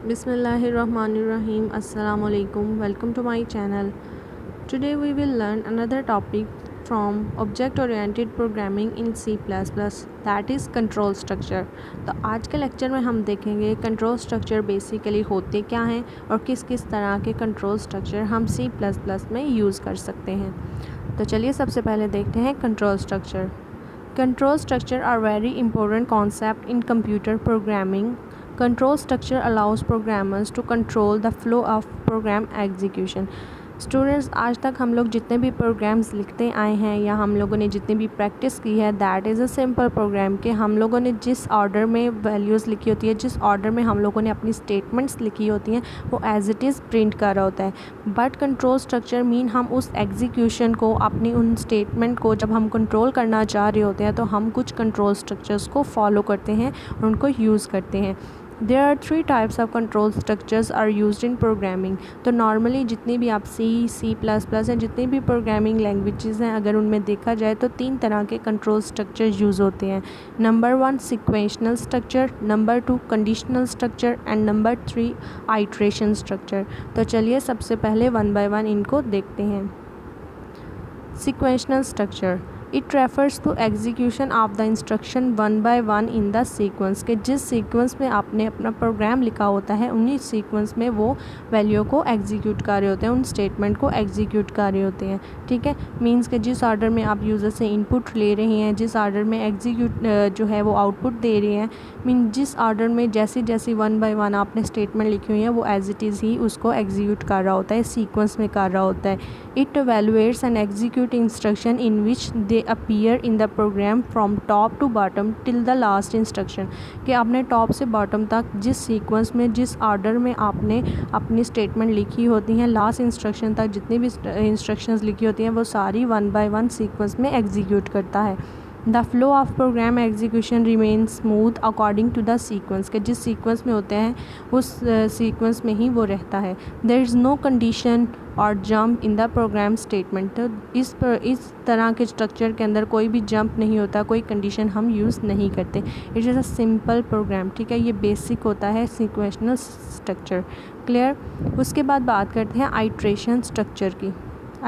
Bismillahirrahmanirrahim. Assalamu alaikum. Welcome to my channel. Today we will learn another topic from object oriented programming in C++, that is control structure. तो आज के lecture में हम देखेंगे control structure basically होते क्या हैं और किस किस तरह के कंट्रोल स्ट्रक्चर हम C++ में यूज़ कर सकते हैं। तो चलिए सबसे पहले देखते हैं control structure. Control structure are very important concept in computer programming. Control structure allows programmers to control the flow of program execution. Students, आज तक हम लोग जितने भी प्रोग्राम्स लिखते आए हैं या हम लोगों ने जितनी भी प्रैक्टिस की है, that is a simple program कि हम लोगों ने जिस ऑर्डर में वैल्यूज़ लिखी होती है, जिस ऑर्डर में हम लोगों ने अपनी स्टेटमेंट्स लिखी होती हैं, वो एज इट इज़ प्रिंट कर रहा होता है। बट कंट्रोल स्ट्रक्चर मीन हम उस एग्जीक्यूशन को, अपनी उन स्टेटमेंट को जब हम कंट्रोल करना चाह रहे होते हैं तो हम कुछ कंट्रोल स्ट्रक्चर्स को फॉलो करते हैं और उनको यूज़ करते हैं। There are three types of control structures are used in programming. तो नॉर्मली जितनी भी आप C++ हैं, जितनी भी प्रोग्रामिंग लैंग्वेजेस हैं, अगर उनमें देखा जाए तो तीन तरह के कंट्रोल स्ट्रक्चर यूज़ होते हैं। Number 1 sequential structure, number 2 conditional structure and number 3 iteration structure. तो चलिए सबसे पहले वन बाय वन इनको देखते हैं। Sequential structure. It refers to execution of the instruction one by one in the sequence कि जिस सीक्वेंस में आपने अपना प्रोग्राम लिखा होता है, उन्हीं सीक्वेंस में वो वैल्यू को एग्जीक्यूट कर रहे होते हैं, उन स्टेटमेंट को एग्जीक्यूट कर रहे होते हैं। ठीक है, मींस कि जिस ऑर्डर में आप यूज़र से इनपुट ले रहे हैं, जिस ऑर्डर में एग्जीक्यूट जो है वो आउटपुट दे रहे हैं, मीन जिस ऑर्डर में जैसी जैसी वन बाय वन आपने स्टेटमेंट लिखी हुई है वो एज इट इज़ ही उसको एग्जीक्यूट कर रहा होता है, सीक्वेंस में कर रहा होता है। It evaluates and execute instruction in which they appear in the program from top to bottom till the last instruction कि आपने टॉप से बॉटम तक जिस सीक्वेंस में, जिस ऑर्डर में आपने अपनी स्टेटमेंट लिखी होती हैं, लास्ट इंस्ट्रक्शन तक जितनी भी इंस्ट्रक्शंस लिखी होती हैं वो सारी वन बाय वन सीक्वेंस में एग्जीक्यूट करता है। The flow of program execution remain smooth according to the sequence के जिस सीक्वेंस में होते हैं उस सीक्वेंस में ही वो रहता है। देयर इज़ नो कंडीशन और jump in the program statement. तो इस तरह के स्ट्रक्चर के अंदर कोई भी जंप नहीं होता, कोई कंडीशन हम यूज़ नहीं करते। It is a simple program. ठीक है, ये बेसिक होता है सीक्वेंशनल स्ट्रक्चर। क्लियर। उसके बाद बात करते हैं आइट्रेशन स्ट्रक्चर की।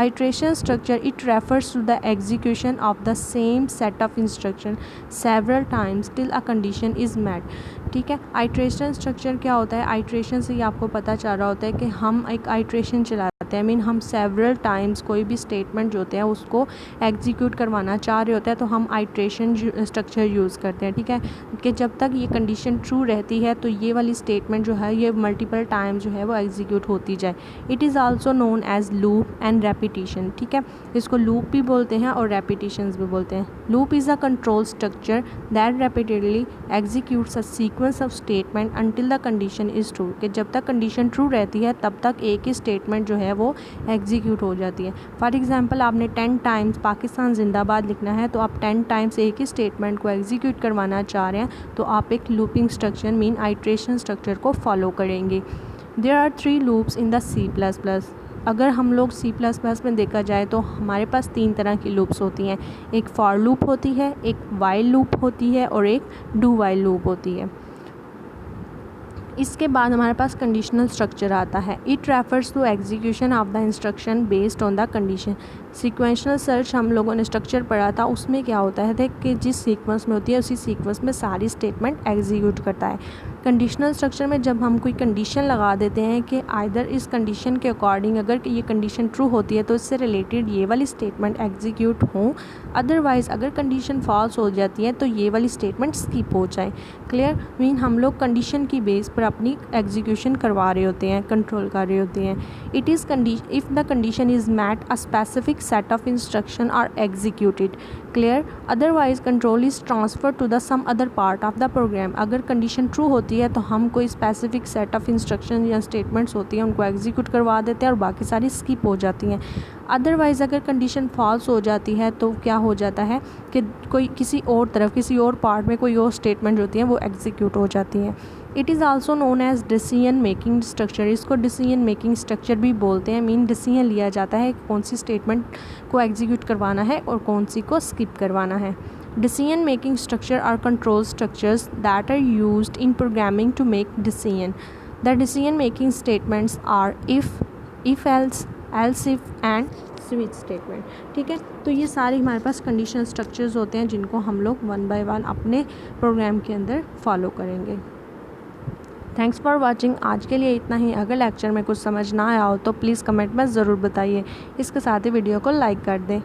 Iteration structure, it refers to the execution of the same set of instruction several times till a condition is met. ठीक है, आइट्रेशन स्ट्रक्चर क्या होता है? आइट्रेशन से ही आपको पता चल रहा होता है कि हम एक आइट्रेशन चलाते हैं, मीन हम सेवरल टाइम्स कोई भी स्टेटमेंट जो होते हैं उसको एग्जीक्यूट करवाना चाह रहे होते हैं तो हम आइट्रेशन स्ट्रक्चर यूज़ करते हैं। ठीक है, कि जब तक ये कंडीशन ट्रू रहती है तो ये वाली स्टेटमेंट जो है ये मल्टीपल टाइम जो है वो एग्जीक्यूट होती जाए। It is also known as loop and repetition. ठीक है, इसको लूप भी बोलते हैं और रेपिटिशंस भी बोलते हैं। Loop is a control structure that repeatedly executes a sequence of statement until the condition is true कि जब तक कंडीशन ट्रू रहती है तब तक एक ही स्टेटमेंट जो है वो एग्जीक्यूट हो जाती है। फॉर एग्जांपल आपने 10 टाइम्स पाकिस्तान जिंदाबाद लिखना है तो आप 10 टाइम्स एक ही स्टेटमेंट को एग्जीक्यूट करवाना चाह रहे हैं तो आप एक looping structure mean iteration structure को फॉलो करेंगे। There are 3 loops in the C++। अगर हम लोग C++ में देखा जाए तो हमारे पास 3 तरह की लूप्स होती हैं। एक फॉर लूप होती है, एक वाइल लूप होती है और एक डू वाइल लूप होती है। इसके बाद हमारे पास कंडीशनल स्ट्रक्चर आता है। It refers to execution of the instruction based on the condition. Sequential search हम लोगों ने स्ट्रक्चर पढ़ा था, उसमें क्या होता है कि जिस सीक्वेंस में होती है उसी सीक्वेंस में सारी स्टेटमेंट एग्जीक्यूट करता है। कंडीशनल स्ट्रक्चर में जब हम कोई कंडीशन लगा देते हैं कि आइदर इस कंडीशन के अकॉर्डिंग अगर ये कंडीशन ट्रू होती है तो इससे रिलेटेड ये वाली स्टेटमेंट एग्जीक्यूट हो, अदरवाइज़ अगर कंडीशन फॉल्स हो जाती है तो ये वाली स्टेटमेंट स्किप हो जाए। क्लियर, मीन हम लोग कंडीशन की बेस पर अपनी एग्जीक्यूशन करवा रहे होते हैं, कंट्रोल कर रहे होते हैं। It is if the condition is met a specific set of instruction are executed. Clear. Otherwise control is transferred to the some other part of the program. अगर कंडीशन ट्रू होती है तो हम कोई स्पेसिफिक सेट ऑफ इंस्ट्रक्शन या statements होती हैं उनको एग्जीक्यूट करवा देते हैं और बाकी सारी स्किप हो जाती हैं। अदरवाइज़ अगर कंडीशन फॉल्स हो जाती है तो क्या हो जाता है कि कोई किसी और तरफ, किसी और पार्ट में कोई और स्टेटमेंट होती है वो एग्जीक्यूट हो जाती हैं। It is also known as decision making structure. इसको डिसीजन मेकिंग स्ट्रक्चर भी बोलते हैं। मीन डिसीजन लिया जाता है कौन सी स्टेटमेंट को एग्जीक्यूट करवाना है और कौन सी को स्किप करवाना है। Decision making structure are control structures that are used in programming to make decision. The decision making statements are if else if and switch statement. ठीक है, तो ये सारे हमारे पास कंडीशनल स्ट्रक्चर्स होते हैं जिनको हम लोग वन बाय वन अपने प्रोग्राम के अंदर फॉलो करेंगे। Thanks for watching. आज के लिए इतना ही। अगर लेक्चर में कुछ समझ ना आया हो तो प्लीज़ कमेंट में ज़रूर बताइए। इसके साथ ही वीडियो को लाइक कर दें।